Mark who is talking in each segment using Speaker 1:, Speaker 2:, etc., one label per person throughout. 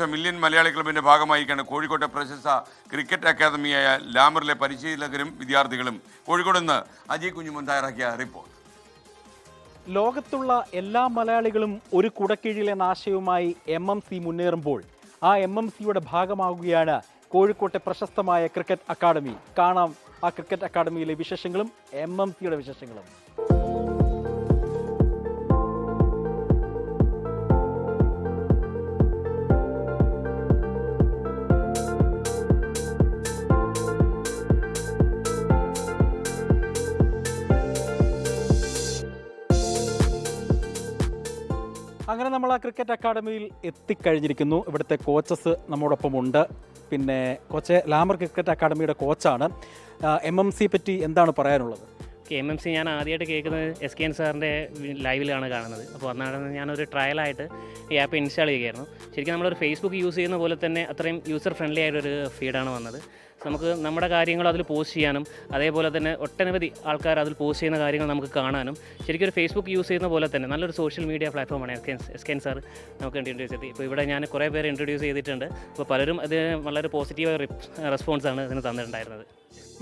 Speaker 1: Million Malayali ക്ലബിന്റെ ഭാഗമായിക്കാണ് കോഴിക്കോട്ടെ പ്രശസ്ത ക്രിക്കറ്റ് അക്കാദമിയായ ലാമറിലെ പരിശീലകരും വിദ്യാർത്ഥികളും. കോഴിക്കോട് നിന്ന് അജയ് കുഞ്ഞുമോൻ തയ്യാറാക്കിയ റിപ്പോർട്ട്.
Speaker 2: ലോകത്തുള്ള എല്ലാ മലയാളികളും ഒരു കുടക്കീഴിൽ എന്ന ആശയവുമായി MMC മുന്നേറുമ്പോൾ ആ MMCയുടെ ഭാഗമാകുകയാണ് കോഴിക്കോട്ടെ പ്രശസ്തമായ ക്രിക്കറ്റ് അക്കാദമി. കാണാം ആ ക്രിക്കറ്റ് അക്കാദമിയിലെ വിശേഷങ്ങളും MMCയുടെ വിശേഷങ്ങളും. അങ്ങനെ നമ്മൾ ആ ക്രിക്കറ്റ് അക്കാദമിയിൽ എത്തിക്കഴിഞ്ഞിരിക്കുന്നു. ഇവിടുത്തെ കോച്ചസ് നമ്മോടൊപ്പം ഉണ്ട്. പിന്നെ കോച്ച് ലാമർ ക്രിക്കറ്റ് അക്കാദമിയുടെ കോച്ചാണ്. MMC പറ്റി എന്താണ് പറയാനുള്ളത്?
Speaker 3: MMC ഞാൻ ആദ്യമായിട്ട് കേൾക്കുന്നത് SKN സാറിൻ്റെ ലൈവിലാണ് കാണുന്നത്. അപ്പോൾ അന്നാണ് ഞാനൊരു ട്രയലായിട്ട് ഈ ആപ്പ് ഇൻസ്റ്റാൾ ചെയ്യുകയായിരുന്നു. ശരിക്കും നമ്മളൊരു ഫേസ്ബുക്ക് യൂസ് ചെയ്യുന്ന പോലെ തന്നെ അത്രയും യൂസർ ഫ്രണ്ട്ലി ആയിട്ടൊരു ഫീഡാണ് വന്നത്. നമുക്ക് നമ്മുടെ കാര്യങ്ങൾ അതിൽ പോസ്റ്റ് ചെയ്യാനും അതേപോലെ തന്നെ ഒട്ടനവധി ആൾക്കാർ അതിൽ പോസ്റ്റ് ചെയ്യുന്ന കാര്യങ്ങൾ നമുക്ക് കാണാനും ശരിക്കും ഒരു ഫേസ്ബുക്ക് യൂസ് ചെയ്യുന്ന പോലെ തന്നെ നല്ലൊരു സോഷ്യൽ മീഡിയ പ്ലാറ്റ്ഫോമാണ് SKN സാർ നമുക്ക് ഇൻട്രൊഡ്യൂസ് ചെയ്തത്. ഇപ്പോൾ ഇവിടെ ഞാൻ കുറേ പേര് ഇൻട്രൊഡ്യൂസ് ചെയ്തിട്ടുണ്ട്. അപ്പോൾ പലരും അത് വളരെ പോസിറ്റീവായ റെസ്പോൺസാണ് ഇതിന് തന്നിട്ടുണ്ടായിരുന്നത്.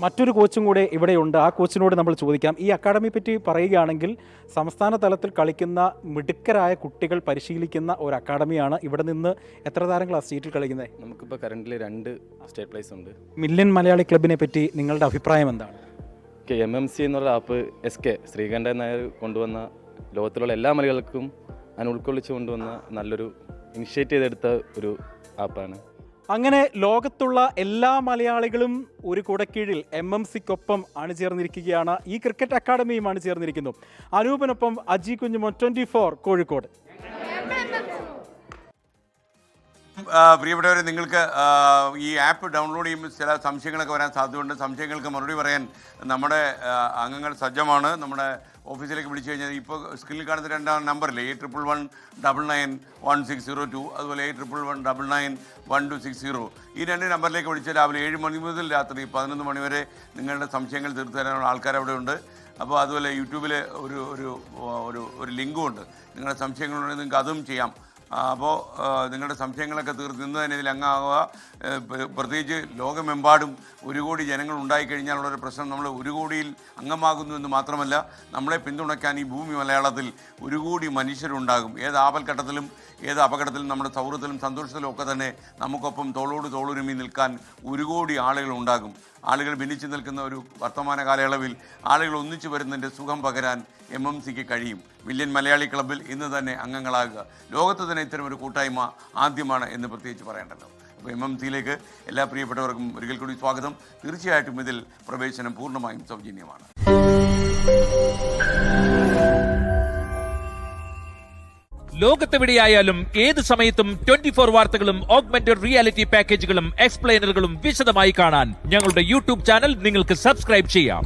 Speaker 2: മറ്റൊരു കോച്ചും കൂടെ ഇവിടെയുണ്ട്. ആ കോച്ചിനോട് നമ്മൾ ചോദിക്കാം. ഈ അക്കാദമി പറ്റി പറയുകയാണെങ്കിൽ സംസ്ഥാന തലത്തിൽ കളിക്കുന്ന മിടുക്കരായ കുട്ടികൾ പരിശീലിക്കുന്ന ഒരു അക്കാദമിയാണ്. ഇവിടെ നിന്ന് എത്ര താരങ്ങളാണ് സ്റ്റേറ്റിൽ കളിക്കുന്നത്?
Speaker 4: നമുക്കിപ്പോൾ കറൻ്റ് 2 സ്റ്റേറ്റ് പ്ലേസ് ഉണ്ട്.
Speaker 2: മില്യൺ മലയാളി ക്ലബിനെ പറ്റി നിങ്ങളുടെ അഭിപ്രായം എന്താണ്?
Speaker 4: MMC എന്നുള്ള ആപ്പ് SK ശ്രീകണ്ഠൻ നായർ കൊണ്ടുവന്ന ലോകത്തിലുള്ള എല്ലാ മലയാളികൾക്കും അതിനെ ഉൾക്കൊള്ളിച്ച് കൊണ്ടുവന്ന നല്ലൊരു ഇനിഷ്യേറ്റ് ചെയ്തെടുത്ത ഒരു ആപ്പാണ്.
Speaker 2: അങ്ങനെ ലോകത്തുള്ള എല്ലാ മലയാളികളും ഒരു കുടക്കീഴിൽ MMCക്കൊപ്പം അണിചേർന്നിരിക്കുകയാണ്. ഈ ക്രിക്കറ്റ് അക്കാദമിയും അണിചേർന്നിരിക്കുന്നു. അനൂപിനൊപ്പം അജയ് കുഞ്ഞുമോൻ, 24 കോഴിക്കോട്.
Speaker 1: പ്രിയപ്പെട്ടവരെ, നിങ്ങൾക്ക് ഈ ആപ്പ് ഡൗൺലോഡ് ചെയ്യുമ്പോൾ ചില സംശയങ്ങളൊക്കെ വരാൻ സാധ്യതയുണ്ട്. സംശയങ്ങൾക്ക് മറുപടി പറയാൻ നമ്മുടെ അംഗങ്ങൾ സജ്ജമാണ്. നമ്മുടെ ഓഫീസിലേക്ക് വിളിച്ചു കഴിഞ്ഞാൽ ഇപ്പോൾ സ്ക്രീനിൽ കാണുന്ന 2 നമ്പറില്ലേ, 8111991602, അതുപോലെ 8111991260, ഈ 2 നമ്പറിലേക്ക് വിളിച്ചാൽ രാവിലെ 7 മണി മുതൽ രാത്രി 11 മണി വരെ നിങ്ങളുടെ സംശയങ്ങൾ തീർത്തു തരാനുള്ള ആൾക്കാർ അവിടെ ഉണ്ട്. അപ്പോൾ അതുപോലെ യൂട്യൂബിൽ ഒരു ലിങ്കും ഉണ്ട്. നിങ്ങളുടെ സംശയങ്ങളുണ്ടെങ്കിൽ നിങ്ങൾക്ക് അതും ചെയ്യാം. അപ്പോൾ നിങ്ങളുടെ സംശയങ്ങളൊക്കെ തീർത്ത് ഇന്ന് തന്നെ ഇതിൽ അംഗമാകുക. പ്രത്യേകിച്ച് ലോകമെമ്പാടും 1 കോടി ജനങ്ങൾ ഉണ്ടായിക്കഴിഞ്ഞാലുള്ളൊരു പ്രശ്നം, നമ്മൾ 1 കോടിയിൽ അംഗമാകുന്നു എന്ന് മാത്രമല്ല, നമ്മളെ പിന്തുണയ്ക്കാൻ ഈ ഭൂമി മലയാളത്തിൽ 1 കോടി മനുഷ്യരുണ്ടാകും. ഏത് ആപൽഘട്ടത്തിലും ഏത് അപകടത്തിലും നമ്മുടെ സൗഹൃദത്തിലും സന്തോഷത്തിലും ഒക്കെ തന്നെ നമുക്കൊപ്പം തോളോട് തോളുരുമി നിൽക്കാൻ 1 കോടി ആളുകൾ ഉണ്ടാകും. ആളുകൾ ഭിന്നിച്ചു നിൽക്കുന്ന ഒരു വർത്തമാന കാലയളവിൽ ആളുകൾ ഒന്നിച്ചു വരുന്നതിൻ്റെ സുഖം പകരാൻ MMCക്ക് കഴിയും. മില്യൺ മലയാളി ക്ലബ്ബിൽ ഇന്ന് തന്നെ അംഗങ്ങളാകുക. ലോകത്ത് തന്നെ ഇത്തരം ഒരു കൂട്ടായ്മ ആദ്യമാണ് എന്ന് പ്രത്യേകിച്ച് പറയേണ്ടല്ലോ. അപ്പോൾ MMCയിലേക്ക് എല്ലാ പ്രിയപ്പെട്ടവർക്കും ഒരിക്കൽ കൂടി സ്വാഗതം. തീർച്ചയായിട്ടും ഇതിൽ പ്രവേശനം പൂർണ്ണമായും സൗജന്യമാണ്.
Speaker 5: ലോകത്തെവിടെയായാലും ഏത് സമയത്തും 24 വാർത്തകളും ഓഗ്മെന്റഡ് റിയാലിറ്റി പാക്കേജുകളും എക്സ്പ്ലെയിനറുകളും വിശദമായി കാണാൻ ഞങ്ങളുടെ YouTube ചാനൽ നിങ്ങൾക്ക് സബ്സ്ക്രൈബ് ചെയ്യാം.